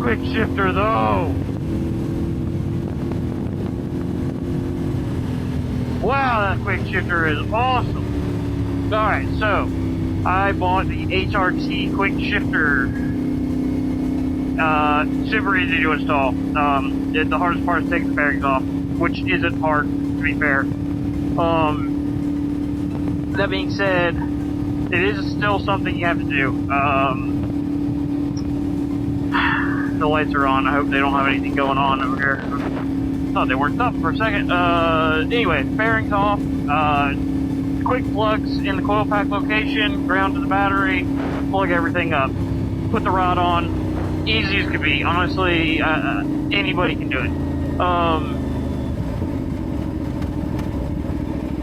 quick shifter though. Wow, that quick shifter is awesome. Alright, so I bought the HRT quick shifter. Super easy to install. The hardest part is taking the bearings off, which isn't hard, to be fair. That being said, it is still something you have to do. The lights are on. I hope they don't have anything going on over here. I thought they weren't up for a second. Anyway, bearings off. Quick plugs in the coil pack location, ground to the battery, plug everything up. Put the rod on. Easy as could be. Honestly, anybody can do it.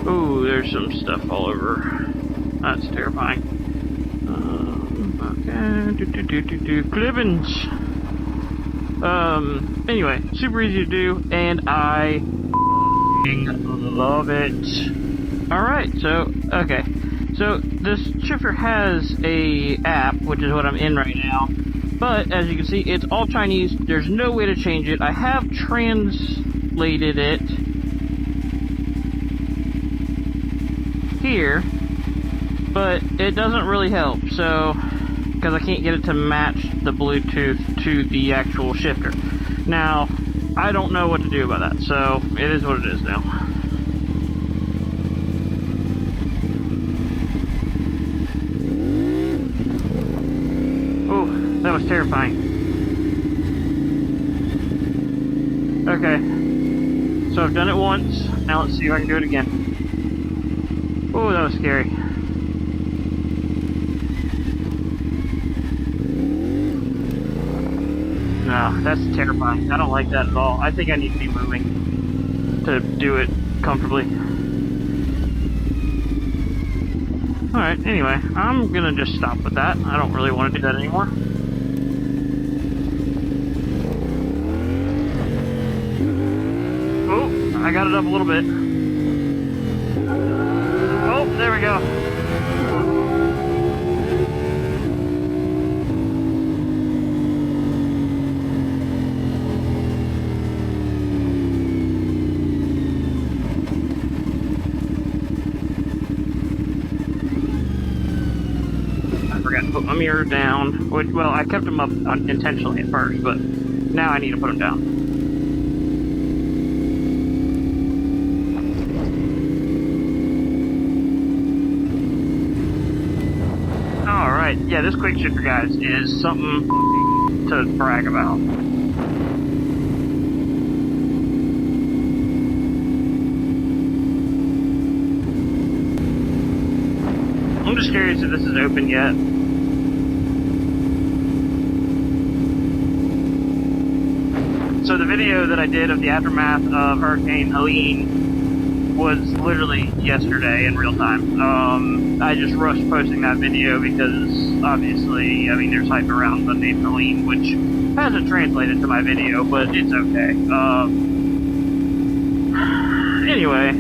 Ooh, there's some stuff all over. That's terrifying. Okay. Clippings. Anyway, super easy to do, and I love it. Alright, so, okay. So, this shifter has a app, which is what I'm in right now. But, as you can see, it's all Chinese. There's no way to change it. I have translated it here, but it doesn't really help. So, because I can't get it to match the Bluetooth to the actual shifter. Now, I don't know what to do about that, so it is what it is now. Oh, that was terrifying. Okay, so I've done it once. Now let's see if I can do it again. Oh, that was scary. No, that's terrifying. I don't like that at all. I think I need to be moving to do it comfortably. Alright, anyway, I'm gonna just stop with that. I don't really want to do that anymore. Oh, I got it up a little bit. Oh, there we go. Put my mirror down. Well, I kept them up intentionally at first, but now I need to put them down. Alright, yeah, this quick shifter, guys, is something to brag about. I'm just curious if this is open yet. So the video that I did of the aftermath of Hurricane Helene was literally yesterday in real time. I just rushed posting that video because obviously, I mean, there's hype around the name Helene, which hasn't translated to my video, but it's okay. Anyway,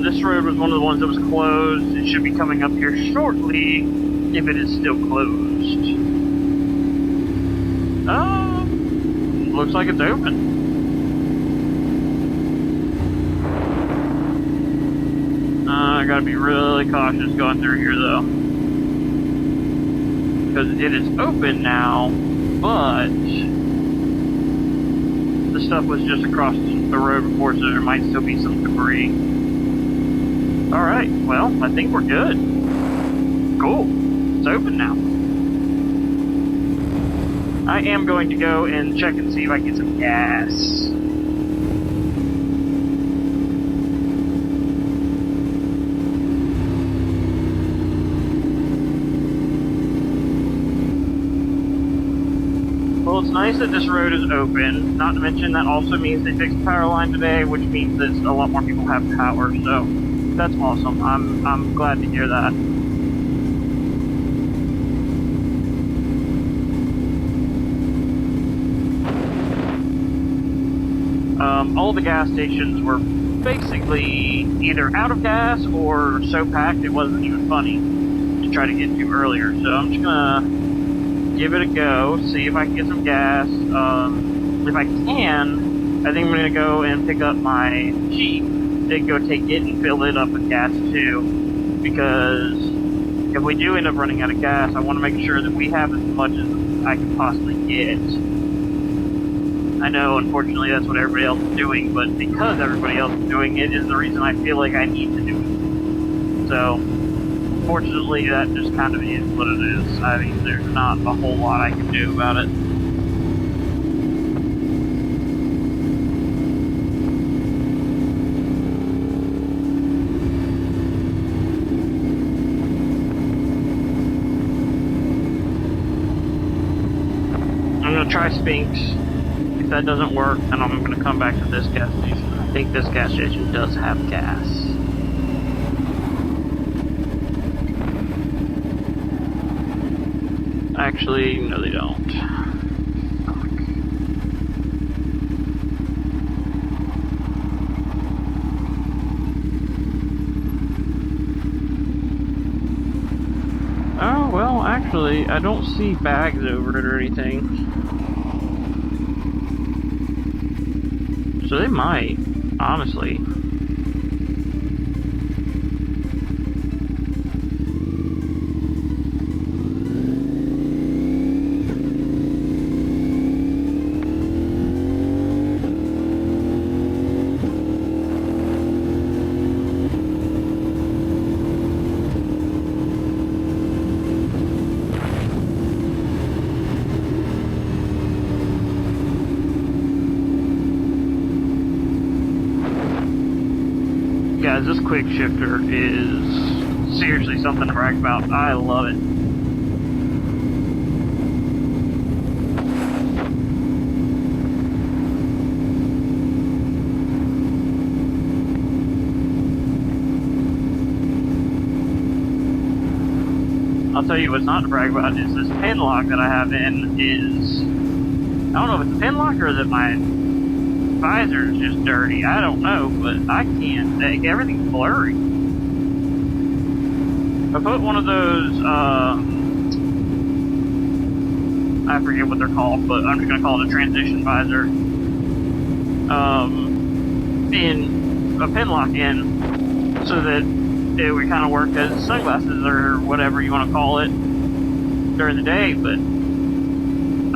this road was one of the ones that was closed. It should be coming up here shortly, if it is still closed. Looks like it's open. I gotta be really cautious going through here though, because it is open now, but the stuff was just across the road before, so there might still be some debris. Alright, well, I think we're good. Cool. It's open now. I am going to go and check and see if I can get some gas. Well, it's nice that this road is open. Not to mention that also means they fixed the power line today, which means that a lot more people have power, so that's awesome. I'm glad to hear that. All the gas stations were basically either out of gas or so packed it wasn't even funny to try to get to earlier. So I'm just gonna give it a go, see if I can get some gas. If I can, I think I'm gonna go and pick up my Jeep and go take it and fill it up with gas too. Because if we do end up running out of gas, I want to make sure that we have as much as I can possibly get. I know, unfortunately, that's what everybody else is doing, but because everybody else is doing it is the reason I feel like I need to do it. So, unfortunately, that just kind of is what it is. I mean, there's not a whole lot I can do about it. I'm going to try Spinks. If that doesn't work, then I'm going to come back to this gas station. I think this gas station does have gas. Actually, no they don't. Oh, well, actually, I don't see bags over it or anything. So they might, honestly. Guys, this quick shifter is seriously something to brag about. I love it. I'll tell you what's not to brag about is this pin lock that I have in is, I don't know if it's a pin lock or that my visor is just dirty. I don't know, but I can't. Everything's blurry. I put one of those, I forget what they're called, but I'm just gonna call it a transition visor. In a pin lock in, so that it would kind of work as sunglasses or whatever you want to call it during the day, but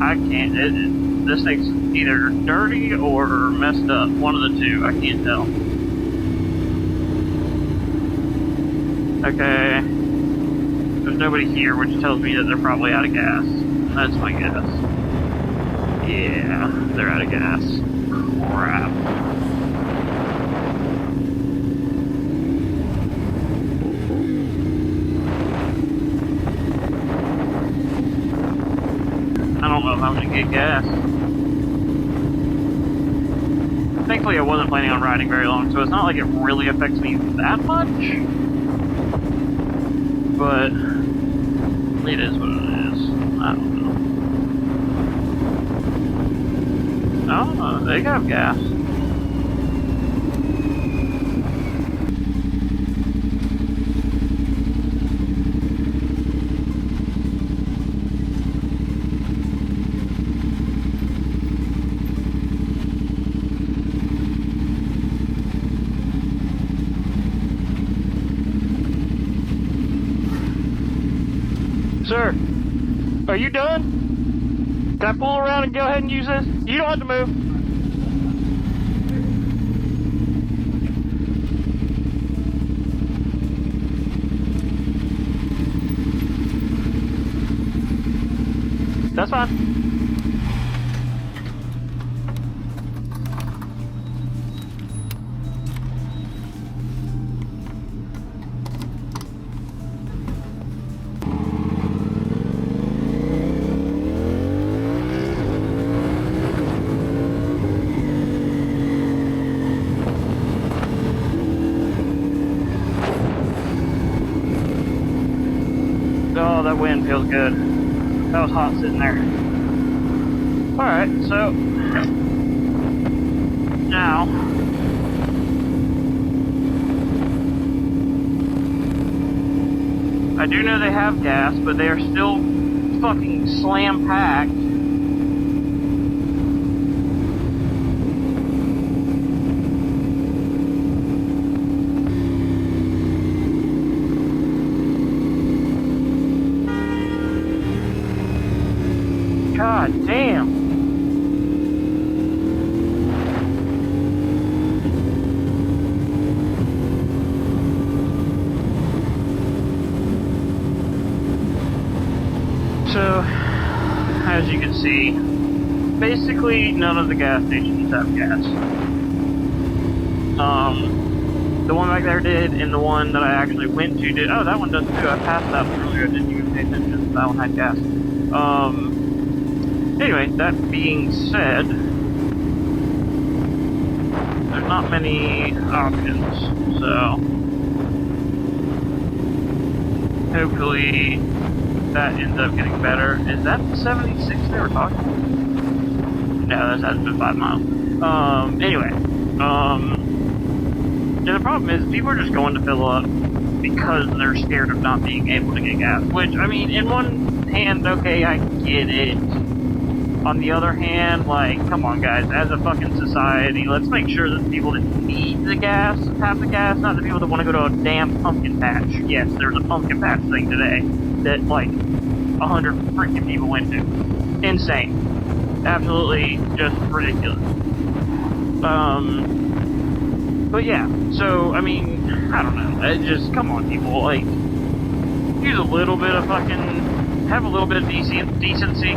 I can't. This thing's either dirty or messed up. One of the two. I can't tell. Okay. There's nobody here, which tells me that they're probably out of gas. That's my guess. Yeah, they're out of gas. Crap. I don't know if I'm gonna get gas. Thankfully, I wasn't planning on riding very long, so it's not like it really affects me that much. But it is what it is. I don't know. Oh, they got gas. Sir, are you done? Can I pull around and go ahead and use this? You don't have to move. That's fine. Oh, that wind feels good. That was hot sitting there. Alright, so now I do know they have gas, but they are still fucking slam packed. God damn. So, as you can see, basically none of the gas stations have gas. The one back there did, and the one that I actually went to did. Oh, that one does too. I passed that one earlier. I didn't even pay attention. That one had gas. Anyway, that being said, there's not many options, so hopefully that ends up getting better. Is that the 76 they were talking about? No, that has been 5 miles. Anyway, and the problem is people are just going to fill up because they're scared of not being able to get gas, which, I mean, in one hand, okay, I get it. On the other hand, like, come on, guys, as a fucking society, let's make sure that the people that need the gas have the gas, not the people that want to go to a damn pumpkin patch. Yes, there's a pumpkin patch thing today that, like, 100 freaking people went to. Insane. Absolutely just ridiculous. But yeah, so, I mean, I don't know, it just, come on, people, like, use a little bit of fucking, have a little bit of decency.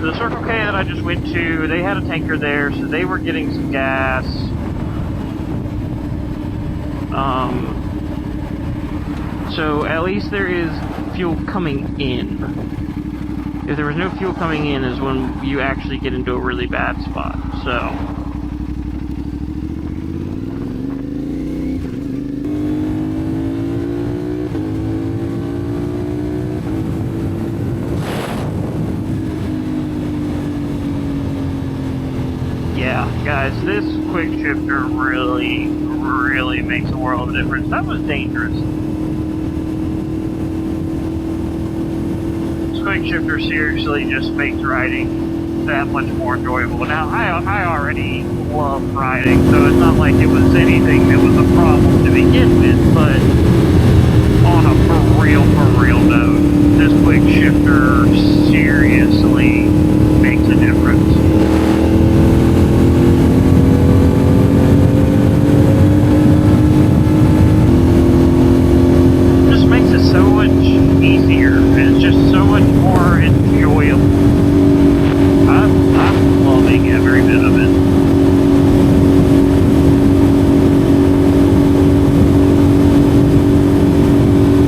The Circle K that I just went to, they had a tanker there, so they were getting some gas. So at least there is fuel coming in. If there was no fuel coming in is when you actually get into a really bad spot, so. Yeah, guys, this quick shifter really makes a world of difference. That was dangerous. This quick shifter seriously just makes riding that much more enjoyable. Now, I already love riding, so it's not like it was anything that was a problem to begin with, but on a for real note, this quick shifter seriously makes a difference. So much easier, and it's just so much more intuitive.